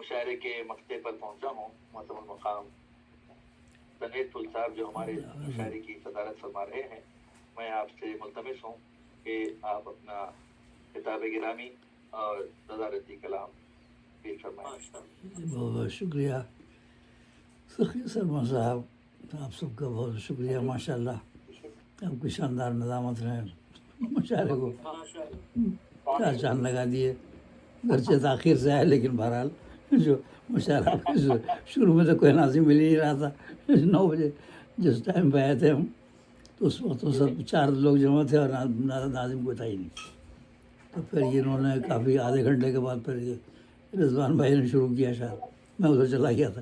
مشاعرے کے مقطع پر پہنچا ہوں. معظم المقام جنید پھول صاحب جو ہمارے مشاعرے کی صدارت فرما رہے ہیں، میں آپ سے ملتمس ہوں کہ آپ اپنا خطاب گرامی اور صدارتی کلام پیش فرمائیں. بہت بہت شکریہ سخی سرما صاحب، آپ سب کا بہت شکریہ. ماشاء اللہ آپ کی شاندار نظامت رہے مشاعرے کو چار چاند لگا دیے. گرچہ تاخیر سے آئے لیکن بہرحال جو مشاعرہ آپ کے شروع میں تو کوئی ناظم مل ہی نہیں رہا تھا. 9 بجے جس ٹائم پہ آئے تھے ہم تو اس وقت تو سب 4 لوگ جمع تھے اور ناظم کوئی تھا ہی نہیں. تو پھر یہ انہوں نے کافی آدھے گھنٹے کے بعد پھر یہ رضوان بھائی نے شروع کیا. شاید میں ادھر چلا گیا تھا،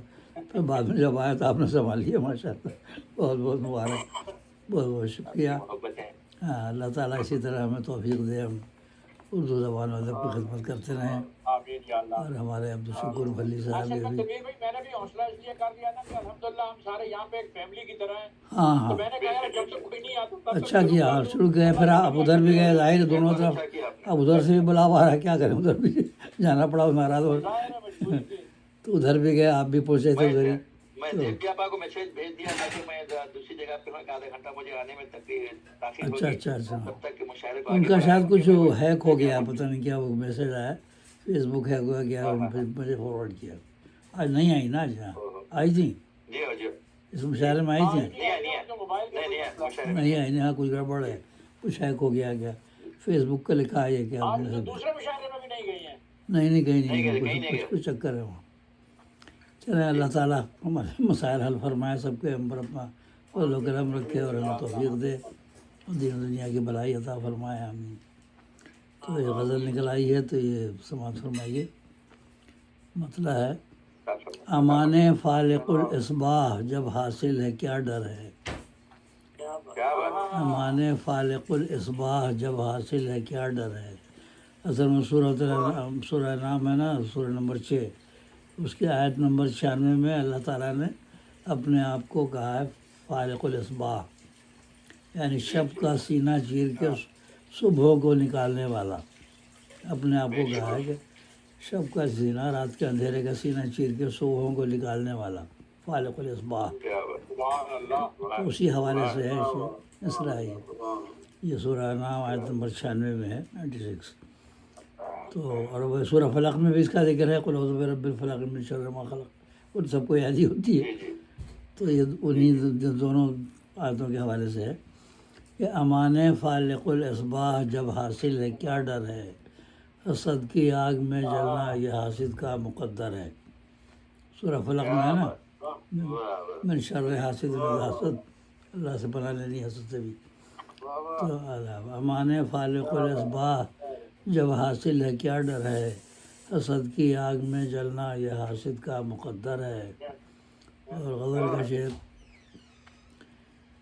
پھر بعد میں جب آیا تو آپ نے سنبھال لیا. ماشاء اللہ بہت بہت مبارک، بہت بہت شکریہ. ہاں اللہ تعالیٰ اسی طرح ہمیں توفیق دے، ہم اردو زبان و ادب کی خدمت کرتے رہیں. آمین یا اللہ. اور ہمارے عبدالشکور بھلی صاحب یہ بھی. تقریر بھائی میں نے بھی حوصلہ اس لیے کر دیا نا کہ الحمدللہ ہم سارے یہاں پہ ایک فیملی کی طرح ہیں. ہاں تو ہاں میں نے کہا یار جب تک کوئی نہیں آتا تب تک اچھا کیا، آپ شروع کیے. پھر آپ ادھر بھی گئے، ظاہر دونوں طرف اب ادھر سے بھی بلاؤ آ رہا ہے، کیا کریں ادھر بھی جانا پڑا ہمارا. تو ادھر بھی گئے، آپ بھی پہنچے تھے ادھر ہی. میں دیو کیا کو میسج بھیج دیا تھا کہ میں دوسری جگہ پہ ہوں، آدھا گھنٹہ مجھے آنے میں تاخیر اچھا ہوگی، اچھا اچھا. تب تک کہ مشاعرے کو ان کا شاید کچھ ہیک ہو گیا، پتہ نہیں کیا وہ میسج آیا، فیس بک ہیک ہو گیا، مجھے فارورڈ کیا. آج نہیں آئی نا؟ آج آئی تھی جی ہو جی اس مشاعرے میں آئی تھی؟ نہیں آئی نہیں. ہاں کچھ گڑبڑ ہے، کچھ ہیک ہو گیا کیا. فیس بک کا لکھا ہے یہ کیا. دوسرے مشاعرے میں بھی نہیں گئی ہیں؟ نہیں کہیں نہیں، کچھ چکر ہے وہاں. چلیں اللہ تعالیٰ ہمارے مسائل حل فرمائے، سب کے ہم پر اپنا فضل و کرم رکھے اور ہمیں توفیق دے اور دین و دنیا کی بھلائی عطا فرمائے. آمین. تو یہ غزل نکل آئی ہے تو یہ سماعت فرمائیے. مطلب ہے امان فالق الاصباح جب حاصل ہے کیا ڈر ہے. امان فالق الاصباح جب حاصل ہے کیا ڈر ہے. اصل میں سورہ نام ہے نا، سورہ نمبر 6، اس کی آیت نمبر 96 میں اللہ تعالیٰ نے اپنے آپ کو کہا ہے فالق الاصباح، یعنی شب کا سینہ چیر کے صبح کو نکالنے والا. اپنے آپ کو کہا ہے کہ شب کا سینہ، رات کے اندھیرے کا سینہ چیر کے صبحوں کو نکالنے والا فالق الاصباح. تو اسی حوالے سے ہے اس طرح یہ سورہ نام آیت نمبر 96 میں ہے، 96. تو اور وہ سورہ فلق میں بھی اس کا ذکر ہے، قل اعوذ برب الفلق من شر ما خلق. ان سب کو یاد ہی ہوتی ہے. تو یہ انہیں دونوں آیتوں کے حوالے سے ہے کہ امان فالق الاصباح جب حاصل ہے کیا ڈر ہے. حسد کی آگ میں جلنا یہ حاسد کا مقدر ہے. سورہ فلق میں ہے نا، من شر حاسد اذا حسد، اللہ سے پناہ لینی حسد سے بھی. تو امان فالق الاصباح جب حاصل ہے کیا ڈر ہے. حسد کی آگ میں جلنا یہ حاسد کا مقدر ہے. اور غزل کا شعر،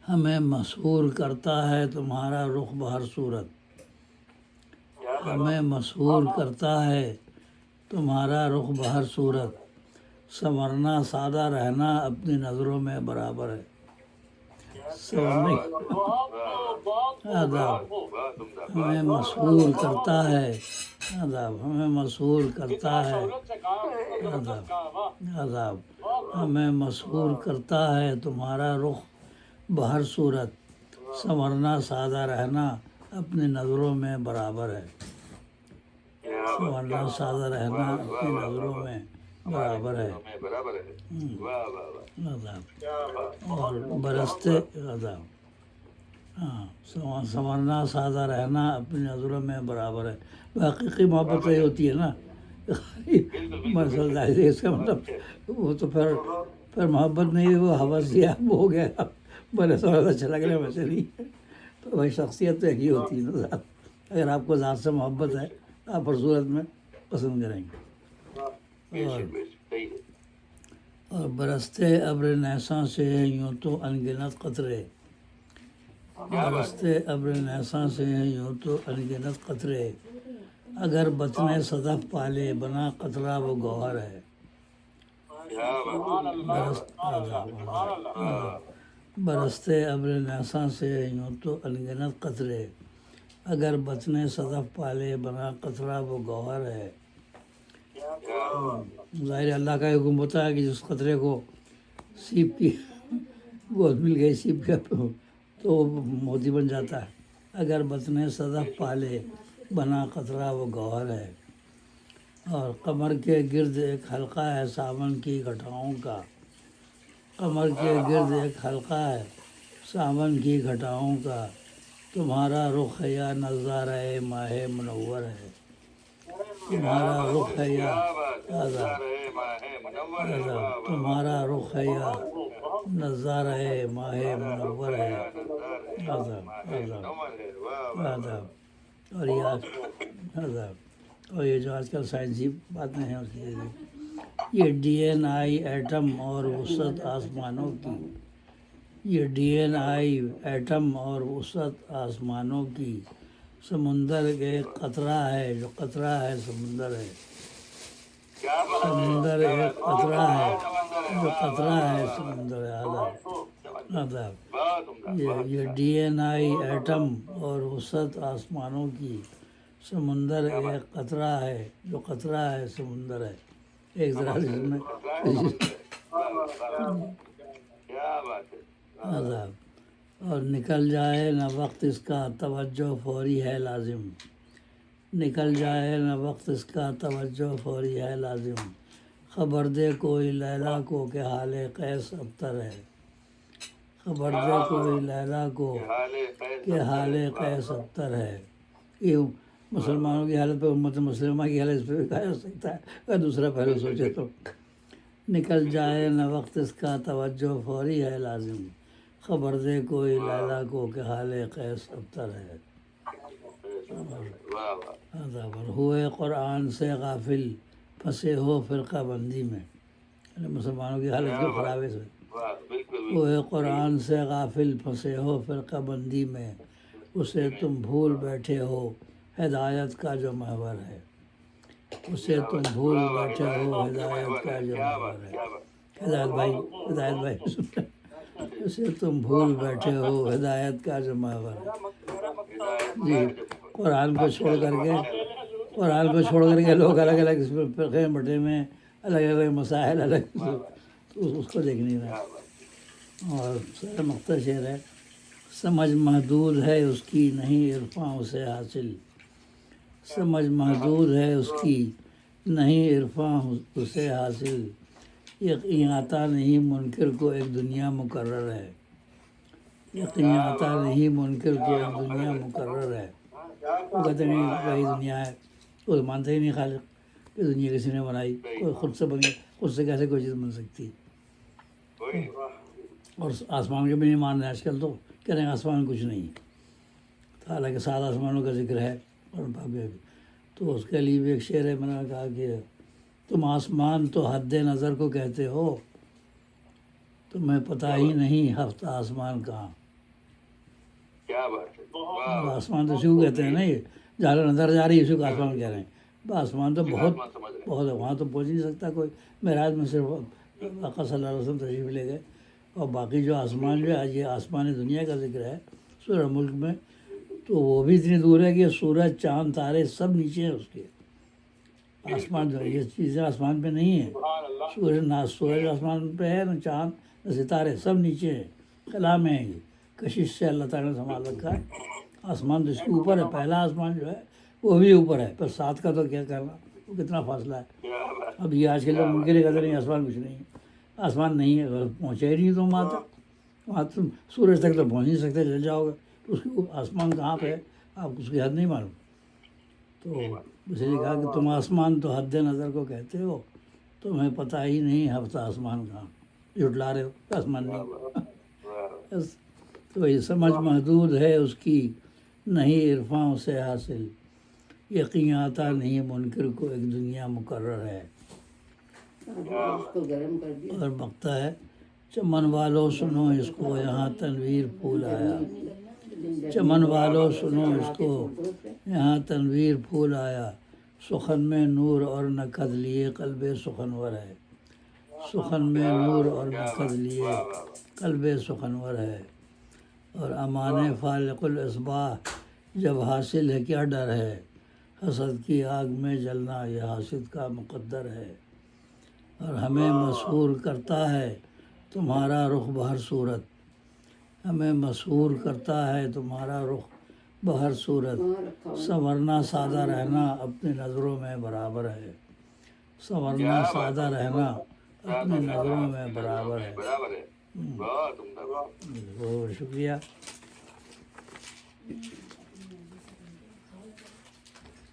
ہمیں مسحور کرتا ہے تمہارا رخ بہر صورت. ہمیں مسحور کرتا ہے تمہارا رخ بہر صورت. سنورنا سادہ رہنا اپنی نظروں میں برابر ہے. آداب ہمیں مسحور کرتا ہے، آداب ہمیں مسحور کرتا ہے، آداب ہمیں مسحور کرتا ہے تمہارا رخ بہر صورت. سنورنا سادہ رہنا اپنی نظروں میں برابر ہے. سنورنا سادہ رہنا اپنی نظروں میں برابر ہے. آداب اور برستے آداب. ہاں سنورنا سادہ رہنا اپنی نظروں میں برابر ہے. حقیقی محبت یہ ہوتی ہے نا، مرسل اس کا مطلب وہ تو پھر محبت نہیں، وہ حوث یا وہ ہو گیا، بڑے سوال اچھا لگ رہا ہے ویسے نہیں. تو بھائی شخصیت تو ایک ہی ہوتی ہے نا ذات. اگر آپ کو ذات سے محبت ہے آپ ہر صورت میں پسند کریں گے. اور برستے ابر نیساں سے یوں تو انگنت قطرے. برستے ابر نیساں سے یوں تو انگنت قطرے. اگر بطن صدف پالے بنا قطرہ وہ گوہر ہے. برستے ابر نیساں سے یوں تو انگنت قطرے. اگر بطن صدف پالے بنا قطرہ وہ گوہر ہے. ظاہر اللہ کا حکم ہوتا ہے کہ جس قطرے کو سیپ کی گود مل گئی سیپ کا تو وہ موتی بن جاتا ہے. اگر بطن صدف پالے بنا قطرہ وہ گوہر ہے. اور قمر کے گرد ایک حلقہ ہے ساون کی گھٹاؤں کا. قمر کے گرد ایک حلقہ ہے ساون کی گھٹاؤں کا. تمہارا رخ ہے یا نظارہ ماہ منور ہے. تمہارا رخ ہے یا تمہارا رخ ہے یا نظارہ ماہ منور ہے. اور یہ جو آج کل سائنسی باتیں ہیں اس کے یہ ڈی این آئی ایٹم اور وسعت آسمانوں کی. یہ ڈی این آئی ایٹم اور وسعت آسمانوں کی. سمندر ایک قطرہ ہے جو قطرہ ہے سمندر ہے. سمندر ایک قطرہ ہے جو قطرہ ہے سمندر ہے. آداب یہ ڈی این آئی ایٹم اور وسعت آسمانوں کی. سمندر ایک قطرہ ہے جو قطرہ ہے سمندر ہے. ایک ذرا میں آداب. اور نکل جائے نہ وقت اس کا توجہ فوری ہے لازم. نکل جائے نہ وقت اس کا توجہ فوری ہے لازم. خبر دے کوئی لیلا کو کہ حال قیس ابتر ہے. خبر دے کوئی لیلا کو کہ حال قیس ابتر ہے. یہ مسلمانوں کی حالت پہ امت مسلمہ کی حالت اس پہ بھی کہا جا سکتا ہے اگر دوسرا پہلو سوچے تو. نکل جائے نہ وقت اس کا توجہ فوری ہے لازم. خبر دے کوئی لیلا کو کہ حال قیس ابتر ہے. اور ہوئے قرآن سے غافل پھنسے ہو فرقہ بندی میں. مسلمانوں کی حالت کیوں خراب ہے. ہوئے قرآن سے غافل پھنسے ہو فرقہ بندی میں. اسے تم بھول بیٹھے ہو ہدایت کا جو محور ہے. اسے تم بھول بیٹھے ہو ہدایت کا جو محور ہے. ہدایت بھائی اسے تم بھول بیٹھے ہو ہدایت کا جو محور ہے. جی قرآن کو چھوڑ کر کے لوگ الگ الگ اس میں فرقے بٹے میں الگ الگ مسائل الگ تو اس کو دیکھ نہیں رہا. اور سر مختر شعر ہے. سمجھ محدود ہے اس کی نہیں عرفاں اسے حاصل. سمجھ محدود ہے اس کی نہیں عرفاں اسے حاصل. یقین آتا نہیں منکر کو ایک دنیا مقرر ہے. یقین آتا نہیں منکر کو ایک دنیا مقرر ہے. وہ کہتے ہیں وہی دنیا ہے. وہ مانتے ہی نہیں خالق. یہ دنیا کسی نے بنائی. کوئی خود سے بنی خود سے کیسے کوئی چیز بن سکتی. اور آسمان کے بھی نہیں مان رہے آج کل. تو کہہ رہے ہیں آسمان میں کچھ نہیں. حالانکہ 7 آسمانوں کا ذکر ہے اور تو اس کے لیے بھی ایک شعر ہے. میں نے کہا کہ تم آسمان تو حد نظر کو کہتے ہو. تمہیں پتہ ہی نہیں ہفتہ آسمان کہاں. آسمان تو اسی کو کہتے ہیں نا. یہ جہاں نظر جا رہی ہے اسی کو آسمان کہہ رہے ہیں. آسمان تو بہت بہت ہے. وہاں تو پہنچ نہیں سکتا کوئی. معراج میں صرف آقا صلی اللہ علیہ وسلم تشریف لے گئے. اور باقی جو آسمان جو ہے یہ آسمان دنیا کا ذکر ہے سورہ ملک میں. تو وہ بھی اتنی دور ہے کہ سورج چاند تارے سب نیچے ہیں اس کے. آسمان جو یہ چیزیں آسمان پہ نہیں ہیں. سورج آسمان پہ ہے نہ چاند نہ ستارے سب نیچے ہیں. خلا میں ہیں. یہ کشش سے اللہ تعالیٰ نے سنبھال رکھا ہے. آسمان تو اس کے اوپر ہے. پہلا آسمان جو ہے وہ بھی اوپر ہے. پر 7 کا تو کیا کرنا. وہ کتنا فاصلہ ہے. اب یہ آج کے لوگ ممکن کہتے نہیں آسمان کچھ نہیں ہے. آسمان نہیں ہے. پہنچے ہی نہیں تم وہاں تک. وہاں تم سورج تک تو پہنچ نہیں سکتے. چل جاؤ گے تو اس کی آسمان کہاں پہ ہے آپ اس کی حد نہیں معلوم. تو اس لیے کہا کہ تم آسمان تو حد نظر کو کہتے ہو. تمہیں پتہ ہی نہیں ہفتہ آسمان کہاں. جھٹلا رہے ہو آسمان نہیں. تو یہ سمجھ محدود ہے اس کی نہیں عرفاں اسے حاصل. یقین آتا نہیں منکر کو ایک دنیا مقرر ہے. اور بکتا ہے چمن والو سنو اس کو یہاں تنویر پھول آیا. چمن والو سنو اس کو یہاں تنویر پھول آیا. سخن میں نور اور نقد لیے قلب سخنور ہے. سخن میں نور اور نقد لیے قلب سخنور ہے. اور امان فالق الاصباح جب حاصل ہے کیا ڈر ہے. حسد کی آگ میں جلنا یہ حاسد کا مقدر ہے، اور ہمیں مسحور کرتا ہے تمہارا رخ بہر صورت، ہمیں مسحور کرتا ہے تمہارا رخ بہر صورت، سنورنا سادہ رہنا اپنی نظروں میں برابر ہے، سنورنا سادہ رہنا اپنی نظروں میں برابر ہے۔ برابر ہے، بہت عمدہ، بہت بہت شکریہ۔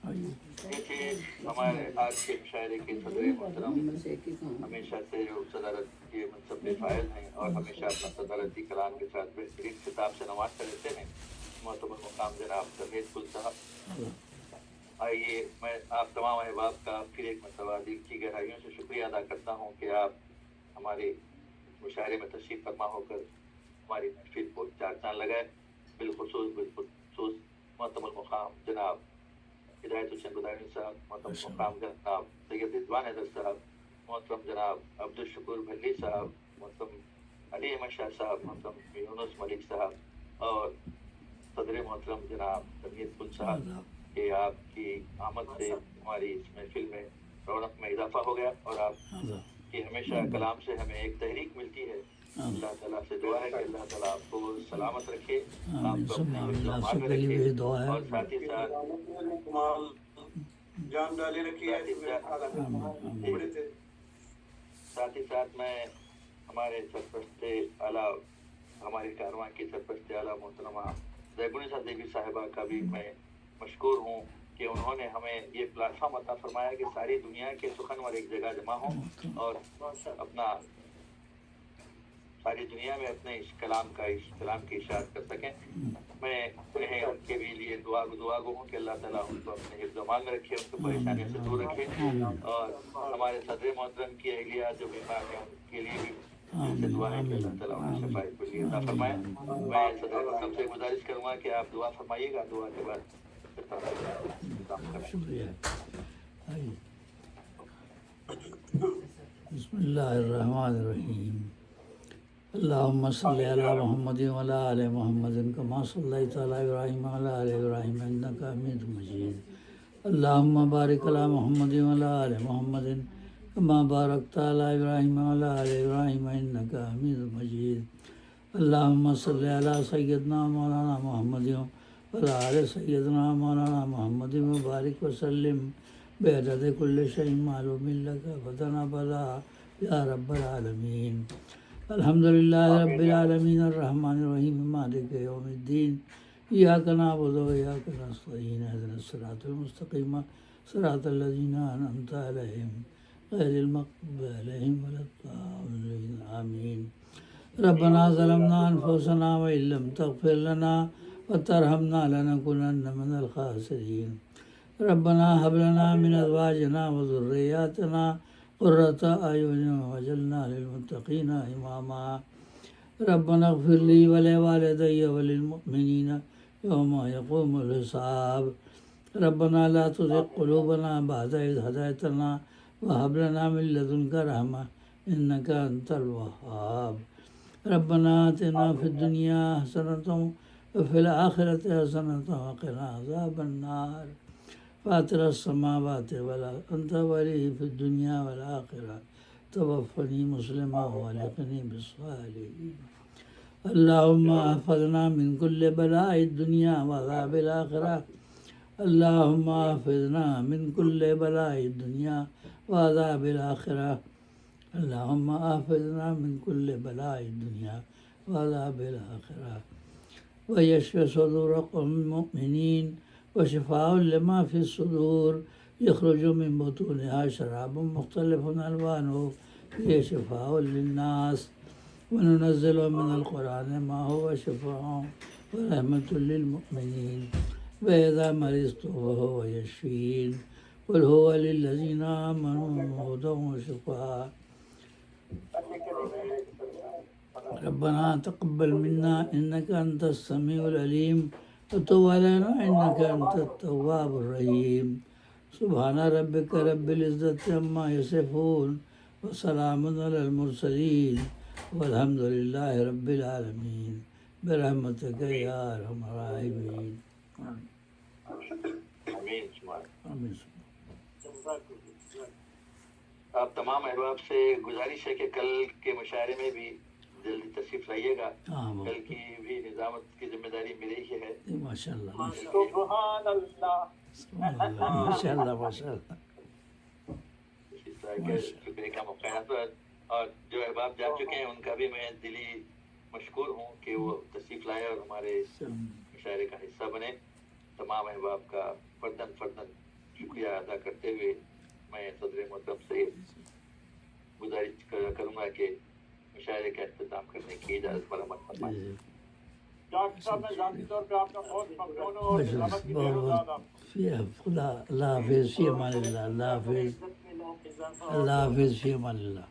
یہ تھے ہمارے آج کے مشاعرے کے صدر محترم، ہمیشہ سے جو صدارت کے منصب میں فائز ہیں اور ہمیشہ اپنا صدارتی کلام کے ساتھ بہترین خطاب سے نوازتے رہتے ہیں، معتبر مقام جناب جاوید گل صاحب۔ آئیے میں آپ تمام احباب کا پھر ایک مرتبہ دل کی گہرائیوں سے شکریہ ادا کرتا ہوں کہ آپ ہمارے مشاعرے میں تشریف فرما ہو کر ہماری محفل کو چار چاند لگائے۔ بالخصوص معتبر مقام جناب ہدایت حسین بداعی صاحب، محترم مقام جناب سید رضوان حیدر صاحب، محترم جناب عبدالشکور بھلی صاحب، محترم علی احمد شاہ صاحب، محترم یونس ملک صاحب اور صدر محترم جناب جاوید گل صاحب، کہ آپ کی آمد سے ہماری اس محفل میں رونق میں اضافہ ہو گیا، اور آپ کی ہمیشہ کلام سے ہمیں ایک تحریک ملتی ہے۔ اللہ تعالیٰ سے دعا ہے کہ اللہ تعالیٰ آپ کو سلامت رکھے، آپ کو اپنے حفظ و امان میں رکھے، اور ساتھ ہی ساتھ جان ڈالے رکھی ہے۔ ساتھ ہی ساتھ میں ہمارے سرپرست اعلیٰ، ہمارے کارواں کی سرپرست اعلیٰ محترمہ زیبونسا دیوی صاحبہ کا بھی میں مشکور ہوں کہ انہوں نے ہمیں یہ پلیٹ فارم عطا فرمایا کہ ساری دنیا کے سخنور ایک جگہ جمع ہوں اور اپنا ساری دنیا میں اپنے اس کلام کی اشاعت کر سکیں۔ میں انہیں ان کے بھی لیے دعا گو ہوں کہ اللہ تعالیٰ ان کو اپنے حفظ و امان میں رکھے، ان کو پریشانیوں سے دور رکھے، اور ہمارے صدر محترم کی اہلیہ جو بیمار ہیں ان کے لیے بھی دل سے دعا ہے کہ اللہ تعالیٰ انہیں شفاء کلیہ عطا فرمائے۔ میں صدر محترم سے گزارش کروں گا کہ آپ دعا فرمائیے گا، دعا کے بعد شکریہ۔ بسم اللہ الرحمن الرحیم۔ اللہم صلی علی محمد وعلی آل محمد کما صلیت علی ابراہیم وعلی آل ابراہیم انک حمید مجید۔ اللہم بارک علی محمد وعلی آل محمد کما بارکت علی ابراہیم وعلی آل ابراہیم انک حمید مجید۔ اللہم صلی علی سیدنا مولانا محمد وعلی آل سیدنا مولانا محمد وبارک وسلم بعدد کل شیء معلوم لک ابدا ابدا یا رب العالمین۔ الحمدللہ رب العالمین الرحمن الرحیم مالک یوم الدین، ایاک نعبد و ایاک نستعین، اہدنا الصراط المستقیم صراط الذین انعمت علیہم غیر المغضوب علیہم ولا الضالین آمین۔ ربنا ظلمنا انفسنا وإن لم تغفر لنا وترحمنا لنكونن من الخاسرین۔ ربنا هب لنا من ازواجنا وذرياتنا قرة اعین واجعلنا للمتقین اماما۔ ربنا اغفر لي ولوالدي وللمؤمنین یوم یقوم الحساب۔ ربنا لا تزغ قلوبنا بعد إذ هديتنا وهب لنا من لدنك رحمة إنك أنت الوهاب۔ ربنا آتنا في الدنيا حسنة وفي الآخرة حسنة وقنا عذاب النار۔ فاطر السماوات والأرض أنت ولي في الدنيا والآخرة توفني مسلما والحقني بالصالحين۔ اللهم احفظنا من كل بلاء الدنيا وعذاب الآخرة۔ اللهم احفظنا من كل بلاء الدنيا وعذاب الآخرة۔ اللهم احفظنا من كل بلاء الدنيا وعذاب الآخرة، ويشفي صدور قوم المؤمنين، وشفاء لما في الصدور، يخرج من بطونها شراب مختلف ألوانه فيه شفاء للناس، وننزل من القرآن ما هو شفاء ورحمة للمؤمنين، وإذا مرضت فهو يشفين، قل هو للذين آمنوا هدى وشفاء۔ ربنا تقبل منا إنك أنت السميع العليم وتب علينا إنك أنت التواب الرحيم۔ سبحان ربك رب العزة عما يصفون وسلام على المرسلين والحمد لله رب العالمين برحمتك يا أرحم الراحمين۔ آمین۔ آمین۔ آپ تمام احباب سے گزارش ہے کہ کل کے مشاعرے میں بھی جلدی تشریف لائیے گا. ہاں کل کی بھی نظامت کی ذمہ داری میری ہی ہے. ماشاء اللہ سبحان اللہ. ماشاء اللہ ماشاء اللہ. اسی طرح کے شکریہ کا موقع ہے. اور جو احباب جا چکے ہیں ان کا بھی میں دلی مشکور ہوں کہ وہ تشریف لائے اور ہمارے مشاعرے کا حصہ بنے. تمام احباب کا فردن فردن شکریہ ادا کرتے ہوئے میں صدر محترم سے گزارش کروں گا کہ مشاعرے کا اختتام کرنے کی اجازت مرحمت فرمائیں. ڈاکٹر صاحب میں ذاتی طور پہ آپ کا بہت ممنون ہوں اور نظامت کی بے روزہ ادا. خدا اللہ حافظ، فی امان اللہ. اللہ حافظ، اللہ حافظ، فی امان اللہ.